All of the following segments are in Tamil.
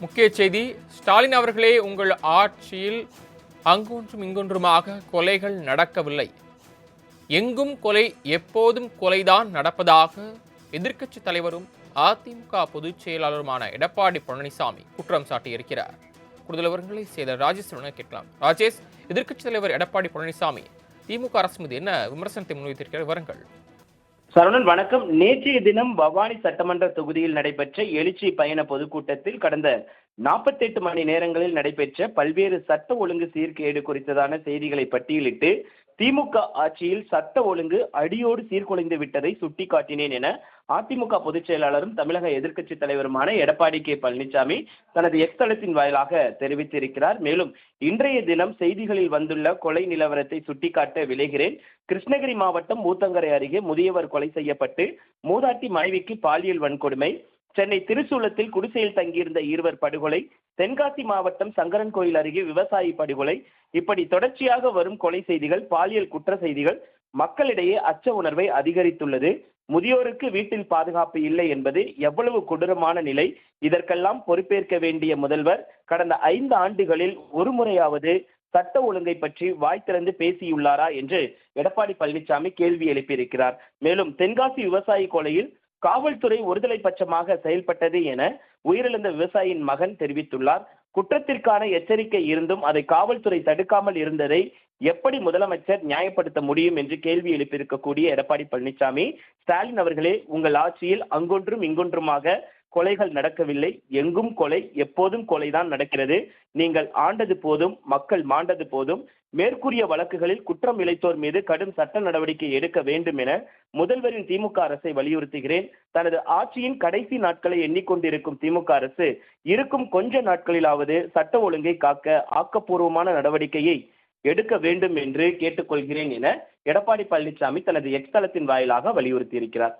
முக்கிய செய்தி. ஸ்டாலின் அவர்களே, உங்கள் ஆட்சியில் அங்கொன்றும் இங்கொன்றுமாக கொலைகள் நடக்கவில்லை. எங்கும் கொலை, எப்போதும் கொலைதான் நடப்பதாக எதிர்க்கட்சித் தலைவரும் அதிமுக பொதுச் செயலாளருமான எடப்பாடி பழனிசாமி குற்றம் சாட்டியிருக்கிறார். கூடுதல் விவரங்களை செய்த ராஜேஷ் கேட்கலாம். ராஜேஷ், எதிர்க்கட்சித் தலைவர் எடப்பாடி பழனிசாமி திமுக அரசு மீது என்ன விமர்சனத்தை முன்வைத்திருக்கிற விவரங்கள்? சரவணன் வணக்கம். நேற்றைய தினம் பவானி சட்டமன்ற தொகுதியில் நடைபெற்ற எழுச்சி பயண பொதுக்கூட்டத்தில் கடந்த 48 மணி நேரங்களில் நடைபெற்ற பல்வேறு சட்ட ஒழுங்கு சீர்கேடு குறித்ததான செய்திகளை பட்டியலிட்டு திமுக ஆட்சியில் சட்ட ஒழுங்கு அடியோடு சீர்குலைந்து விட்டதை சுட்டிக்காட்டினேன் என அதிமுக பொதுச் செயலாளரும் தமிழக எதிர்க்கட்சித் தலைவருமான எடப்பாடி கே பழனிசாமி தனது எக்ஸ் தளத்தின் வாயிலாக தெரிவித்திருக்கிறார். மேலும் இன்றைய தினம் செய்திகளில் வந்துள்ள கொலை நிலவரத்தை சுட்டிக்காட்ட விளைகிறேன். கிருஷ்ணகிரி மாவட்டம் ஊத்தங்கரை அருகே முதியவர் கொலை செய்யப்பட்டு மூதாட்டி மனைவிக்கு பாலியல் வன்கொடுமை, சென்னை திருச்சூலத்தில் குடிசையில் தங்கியிருந்த இருவர் படுகொலை, தென்காசி மாவட்டம் சங்கரன் கோயில் அருகே விவசாயி படுகொலை, இப்படி தொடர்ச்சியாக வரும் கொலை செய்திகள், பாலியல் குற்ற செய்திகள் மக்களிடையே அச்ச உணர்வை அதிகரித்துள்ளது. முதியோருக்கு வீட்டில் பாதுகாப்பு இல்லை என்பது எவ்வளவு கொடூரமான நிலை! இதற்கெல்லாம் பொறுப்பேற்க வேண்டிய முதல்வர் கடந்த 5 ஆண்டுகளில் ஒரு முறையாவது சட்ட ஒழுங்கை பற்றி வாய் திறந்து பேசியுள்ளாரா என்று எடப்பாடி பழனிசாமி கேள்வி எழுப்பியிருக்கிறார். மேலும் தென்காசி விவசாயி கொலையில் காவல்துறை ஒருதலை பட்சமாக செயல்பட்டது என உயிரிழந்த விவசாயியின் மகன் தெரிவித்துள்ளார். குற்றத்திற்கான எச்சரிக்கை இருந்தும் அதை காவல்துறை தடுக்காமல் இருந்ததை எப்படி முதலமைச்சர் நியாயப்படுத்த முடியும் என்று கேள்வி எழுப்பியிருக்கக்கூடிய எடப்பாடி பழனிசாமி, ஸ்டாலின் அவர்களே, உங்கள் ஆட்சியில் அங்கொன்றும் இங்கொன்றுமாக கொலைகள் நடக்கவில்லை. எங்கும் கொலை, எப்போதும் கொலைதான் நடக்கிறது. நீங்கள் ஆண்டது போதும், மக்கள் மாண்டது போதும். மேற்கூறிய வழக்குகளில் குற்றம் இழைத்தோர் மீது கடும் சட்ட நடவடிக்கை எடுக்க வேண்டும் என முதல்வரின் திமுக அரசை வலியுறுத்துகிறேன். தனது ஆட்சியின் கடைசி நாட்களை எண்ணிக்கொண்டிருக்கும் திமுக அரசு இருக்கும் கொஞ்ச நாட்களிலாவது சட்ட ஒழுங்கை காக்க ஆக்கப்பூர்வமான நடவடிக்கையை எடுக்க வேண்டும் என்று கேட்டுக்கொள்கிறேன் என எடப்பாடி பழனிசாமி தனது எக்ஸ் தளத்தின் வாயிலாக வலியுறுத்தியிருக்கிறார்.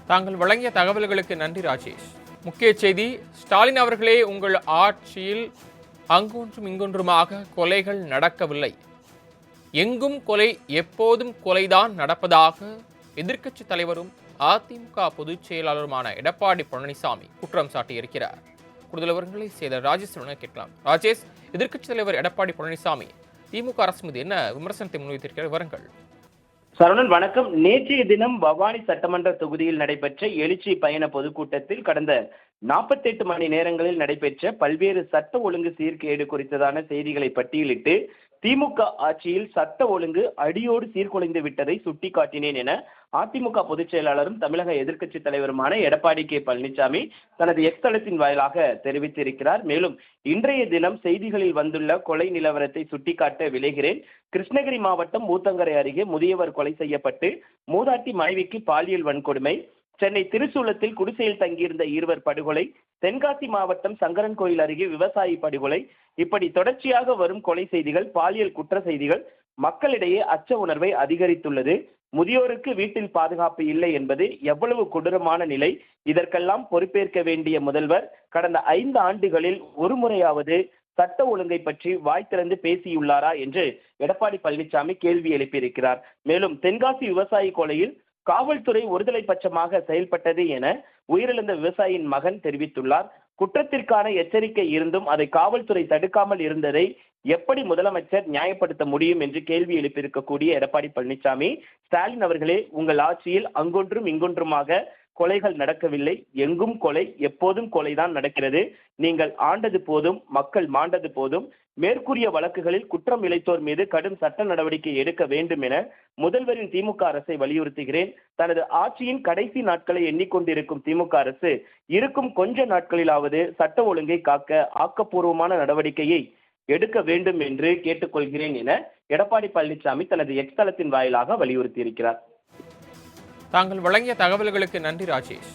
தாங்கள் வழங்கிய தகவல்களுக்கு நன்றி ராஜேஷ். முக்கிய செய்தி. ஸ்டாலின் அவர்களே, உங்கள் ஆட்சியில் அங்கொன்றும் இங்கொன்றுமாக கொலைகள் நடக்கவில்லை. எங்கும் கொலை, எப்போதும் கொலைதான் நடப்பதாக எதிர்க்கட்சித் தலைவரும் அதிமுக பொதுச் செயலாளருமான எடப்பாடி பழனிசாமி குற்றம் சாட்டியிருக்கிறார். கூடுதல் விவரங்களை செய்த ராஜேஷ் கேட்கலாம். ராஜேஷ், எதிர்க்கட்சித் தலைவர் எடப்பாடி பழனிசாமி திமுக அரசு மீது என்ன விமர்சனத்தை முன்வைத்திருக்கிற விவரங்கள்? சரவணன் வணக்கம். நேற்றைய தினம் பவானி சட்டமன்ற தொகுதியில் நடைபெற்ற எழுச்சி பயண பொதுக்கூட்டத்தில் கடந்த 48 மணி நேரங்களில் நடைபெற்ற பல்வேறு சட்ட ஒழுங்கு சீர்கேடு குறித்ததான செய்திகளை பட்டியலிட்டு திமுக ஆட்சியில் சட்ட ஒழுங்கு அடியோடு சீர்குலைந்து விட்டதை சுட்டிக்காட்டினேன் என அதிமுக பொதுச் செயலாளரும் தமிழக எதிர்க்கட்சித் தலைவருமான எடப்பாடி கே பழனிசாமி தனது எக்ஸ் தளத்தின் வாயிலாக தெரிவித்திருக்கிறார். மேலும் இன்றைய தினம் செய்திகளில் வந்துள்ள கொலை நிலவரத்தை சுட்டிக்காட்ட விளைகிறேன். கிருஷ்ணகிரி மாவட்டம் ஊத்தங்கரை அருகே முதியவர் கொலை செய்யப்பட்டு மூதாட்டி மனைவிக்கு பாலியல் வன்கொடுமை, சென்னை திருச்சூலத்தில் குடிசையில் தங்கியிருந்த இருவர் படுகொலை, தென்காசி மாவட்டம் சங்கரன் கோயில் அருகே விவசாயி படுகொலை, இப்படி தொடர்ச்சியாக வரும் கொலை செய்திகள், பாலியல் குற்ற செய்திகள் மக்களிடையே அச்ச உணர்வை அதிகரித்துள்ளது. முதியோருக்கு வீட்டில் பாதுகாப்பு இல்லை என்பது எவ்வளவு கொடூரமான நிலை! இதற்கெல்லாம் பொறுப்பேற்க வேண்டிய முதல்வர் கடந்த 5 ஆண்டுகளில் ஒரு முறையாவது சட்ட ஒழுங்கை பற்றி வாய் திறந்து பேசியுள்ளாரா என்று எடப்பாடி பழனிசாமி கேள்வி எழுப்பியிருக்கிறார். மேலும் தென்காசி விவசாயி கொலையில் காவல்துறை ஒருதலை பட்சமாக செயல்பட்டது என உயிரிழந்த விவசாயியின் மகன் தெரிவித்துள்ளார். குற்றத்திற்கான எச்சரிக்கை இருந்தும் அதை காவல்துறை தடுக்காமல் இருந்ததை எப்படி முதலமைச்சர் நியாயப்படுத்த முடியும் என்று கேள்வி எழுப்பியிருக்கக்கூடிய எடப்பாடி பழனிசாமி, ஸ்டாலின் அவர்களே, உங்கள் ஆட்சியில் அங்கொன்றும் இங்கொன்றுமாக கொலைகள் நடக்கவில்லை. எங்கும் கொலை, எப்போதும் கொலைதான் நடக்கிறது. நீங்கள் ஆண்டது போதும், மக்கள் மாண்டது போதும். மேற்கூறிய வழக்குகளில் குற்றம் இழைத்தோர் மீது கடும் சட்ட நடவடிக்கை எடுக்க வேண்டும் என முதல்வரின் திமுக அரசை வலியுறுத்துகிறேன். தனது ஆட்சியின் கடைசி நாட்களை எண்ணிக்கொண்டிருக்கும் திமுக அரசு இருக்கும் கொஞ்ச நாட்களிலாவது சட்ட ஒழுங்கை காக்க ஆக்கப்பூர்வமான நடவடிக்கையை எடுக்க வேண்டும் என்று கேட்டுக்கொள்கிறேன் என எடப்பாடி பழனிசாமி தனது எக்ஸ் தளத்தின் வாயிலாக வலியுறுத்தியிருக்கிறார். தாங்கள் வழங்கிய தகவல்களுக்கு நன்றி ராஜேஷ்.